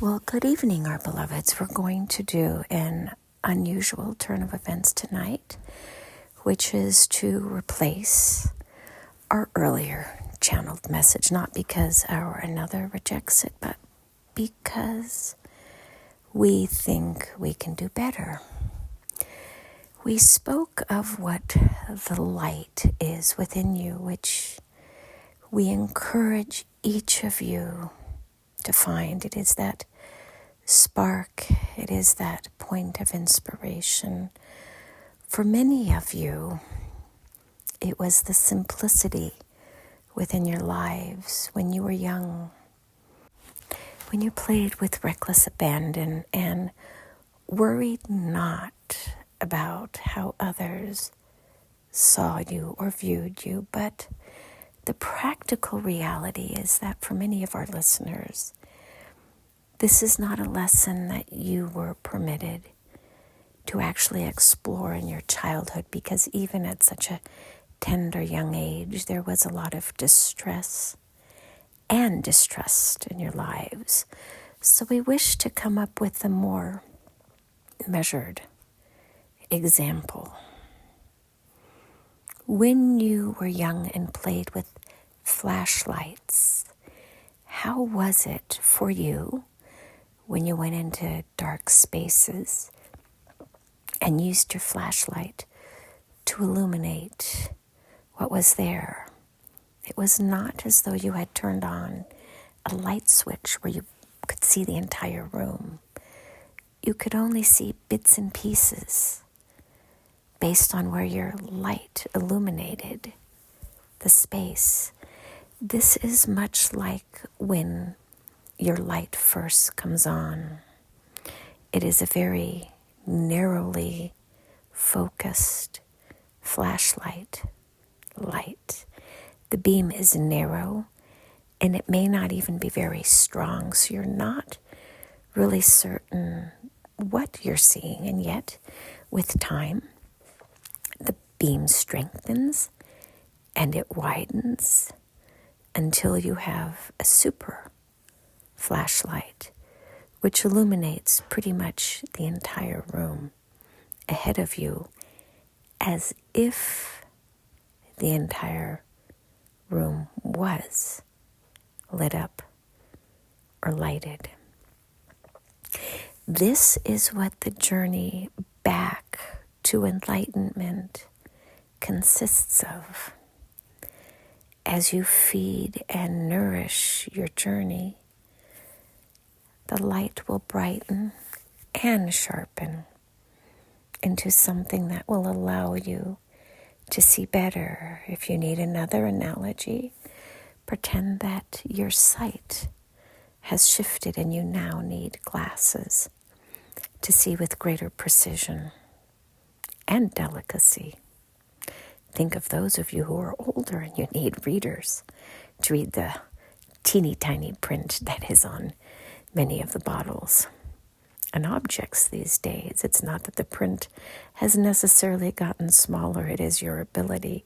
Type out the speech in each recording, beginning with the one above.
Well, good evening, our beloveds. We're going to do an unusual turn of events tonight, which is to replace our earlier channeled message, not because our another rejects it, but because we think we can do better. We spoke of what the light is within you, which we encourage each of you to find. It is that spark, it is that point of inspiration. For many of you, it was the simplicity within your lives when you were young, when you played with reckless abandon and worried not about how others saw you or viewed you, but the practical reality is that for many of our listeners, this is not a lesson that you were permitted to actually explore in your childhood, because even at such a tender young age, there was a lot of distress and distrust in your lives. So we wish to come up with a more measured example. When you were young and played with flashlights, how was it for you when you went into dark spaces and used your flashlight to illuminate what was there? It was not as though you had turned on a light switch where you could see the entire room. You could only see bits and pieces based on where your light illuminated the space. This is much like when your light first comes on. It is a very narrowly focused flashlight light. The beam is narrow and it may not even be very strong, so you're not really certain what you're seeing. And yet, with time, the beam strengthens and it widens until you have a super flashlight, which illuminates pretty much the entire room ahead of you, as if the entire room was lit up or lighted. This is what the journey back to enlightenment consists of. As you feed and nourish your journey, the light will brighten and sharpen into something that will allow you to see better. If you need another analogy, pretend that your sight has shifted and you now need glasses to see with greater precision and delicacy. Think of those of you who are older and you need readers to read the teeny tiny print that is on many of the bottles and objects these days. It's not that the print has necessarily gotten smaller. It is your ability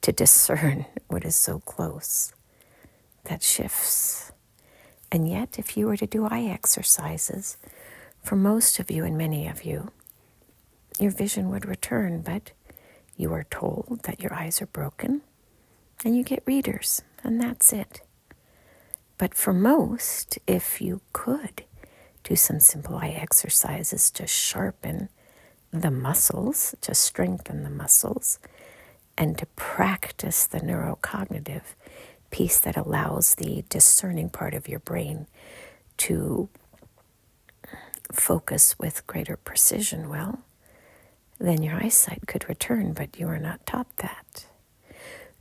to discern what is so close that shifts. And yet, if you were to do eye exercises, for most of you and many of you, your vision would return, but you are told that your eyes are broken and you get readers, and that's it. But for most, if you could do some simple eye exercises to sharpen the muscles, to strengthen the muscles, and to practice the neurocognitive piece that allows the discerning part of your brain to focus with greater precision, well, then your eyesight could return, but you are not taught that.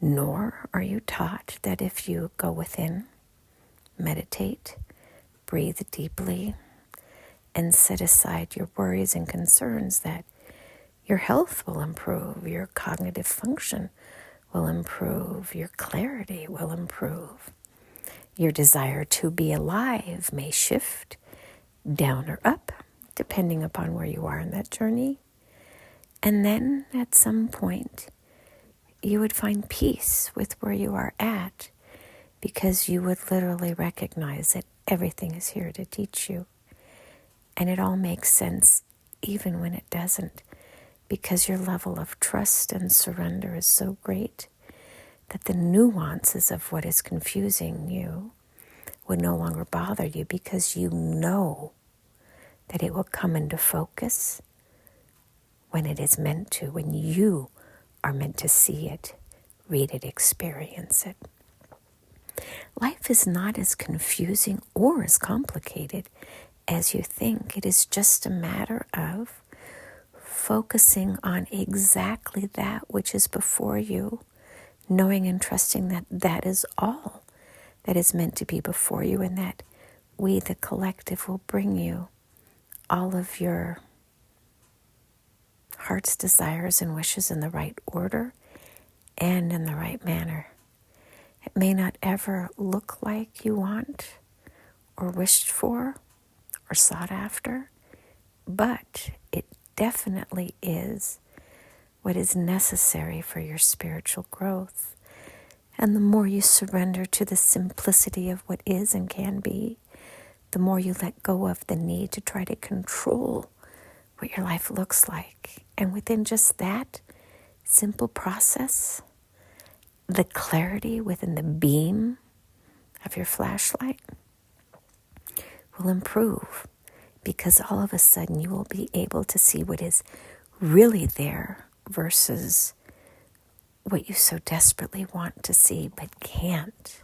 Nor are you taught that if you go within, meditate, breathe deeply, and set aside your worries and concerns, that your health will improve, your cognitive function will improve, your clarity will improve. Your desire to be alive may shift down or up, depending upon where you are in that journey. And then at some point, you would find peace with where you are at, because you would literally recognize that Everything is here to teach you. And it all makes sense even when it doesn't, because your level of trust and surrender is so great that the nuances of what is confusing you would no longer bother you, because you know that it will come into focus when it is meant to, when you are meant to see it, read it, experience it. Life is not as confusing or as complicated as you think. It is just a matter of focusing on exactly that which is before you, knowing and trusting that that is all that is meant to be before you, and that we, the collective, will bring you all of your heart's desires and wishes in the right order and in the right manner. It may not ever look like you want or wished for or sought after, but it definitely is what is necessary for your spiritual growth. And the more you surrender to the simplicity of what is and can be, the more you let go of the need to try to control what your life looks like. And within just that simple process, the clarity within the beam of your flashlight will improve, because all of a sudden you will be able to see what is really there versus what you so desperately want to see but can't,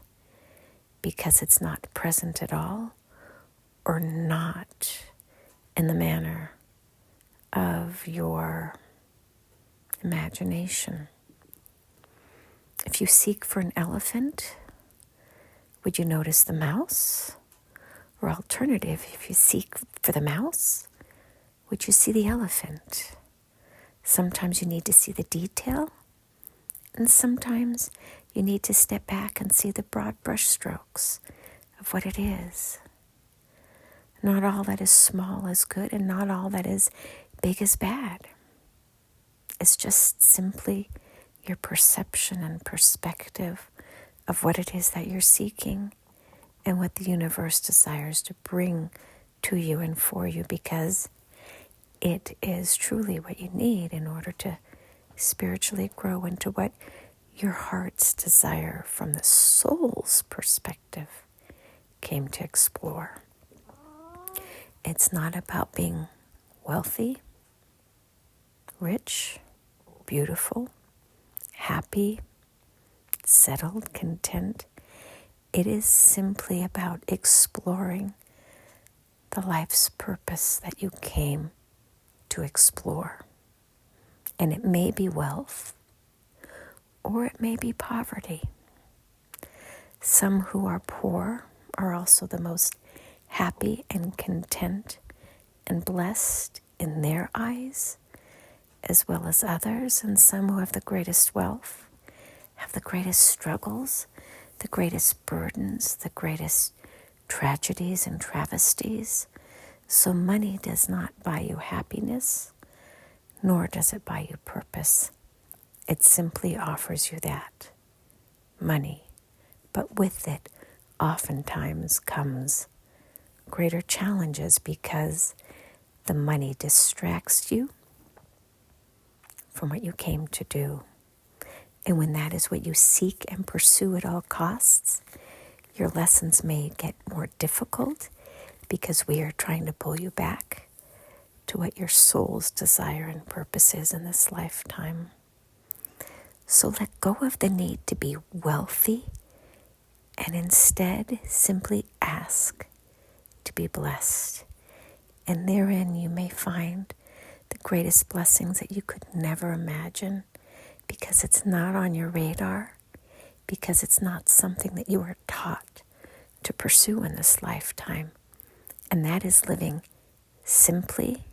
because it's not present at all, or not in the manner of your imagination. If you seek for an elephant, would you notice the mouse? Or alternative, if you seek for the mouse, would you see the elephant? Sometimes you need to see the detail, and sometimes you need to step back and see the broad brush strokes of what it is. Not all that is small is good, and not all that is big is bad. It's just simply your perception and perspective of what it is that you're seeking and what the universe desires to bring to you and for you, because it is truly what you need in order to spiritually grow into what your heart's desire from the soul's perspective came to explore. It's not about being wealthy, rich, beautiful, happy, settled, content. It is simply about exploring the life's purpose that you came to explore. And it may be wealth, or it may be poverty. Some who are poor are also the most happy and content and blessed in their eyes, as well as others. And some who have the greatest wealth have the greatest struggles, the greatest burdens, the greatest tragedies and travesties. So money does not buy you happiness, nor does it buy you purpose. It simply offers you that, money. But with it, oftentimes comes greater challenges, because the money distracts you from what you came to do. And when that is what you seek and pursue at all costs, your lessons may get more difficult, because we are trying to pull you back to what your soul's desire and purpose is in this lifetime. So let go of the need to be wealthy, and instead simply ask to be blessed. And therein you may find the greatest blessings that you could never imagine, because it's not on your radar, because it's not something that you were taught to pursue in this lifetime. And that is living simply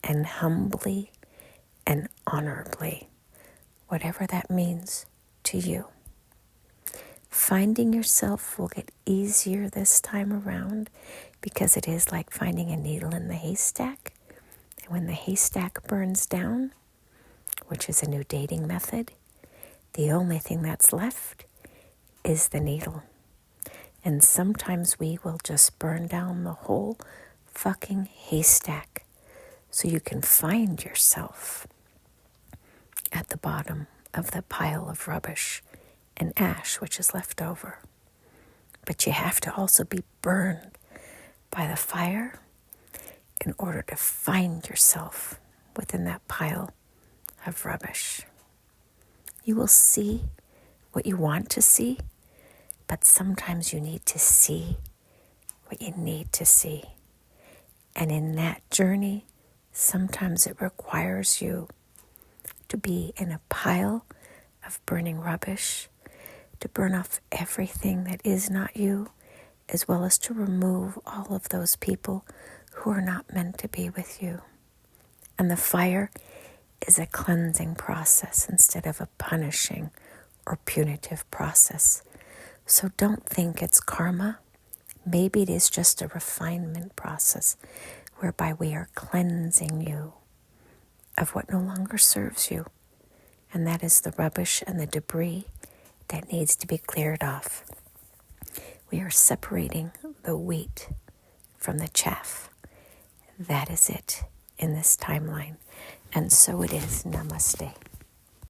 and humbly and honorably, whatever that means to you. Finding yourself will get easier this time around, because it is like finding a needle in the haystack. And when the haystack burns down, which is a new dating method, the only thing that's left is the needle. And sometimes we will just burn down the whole fucking haystack so you can find yourself at the bottom of the pile of rubbish and ash which is left over. But you have to also be burned by the fire in order to find yourself within that pile of rubbish. You will see what you want to see, but sometimes you need to see what you need to see. And in that journey, sometimes it requires you to be in a pile of burning rubbish, to burn off everything that is not you, as well as to remove all of those people who are not meant to be with you. And the fire is a cleansing process instead of a punishing or punitive process. So don't think it's karma. Maybe it is just a refinement process whereby we are cleansing you of what no longer serves you. And that is the rubbish and the debris that needs to be cleared off. We are separating the wheat from the chaff. That is it in this timeline. And so it is. Namaste.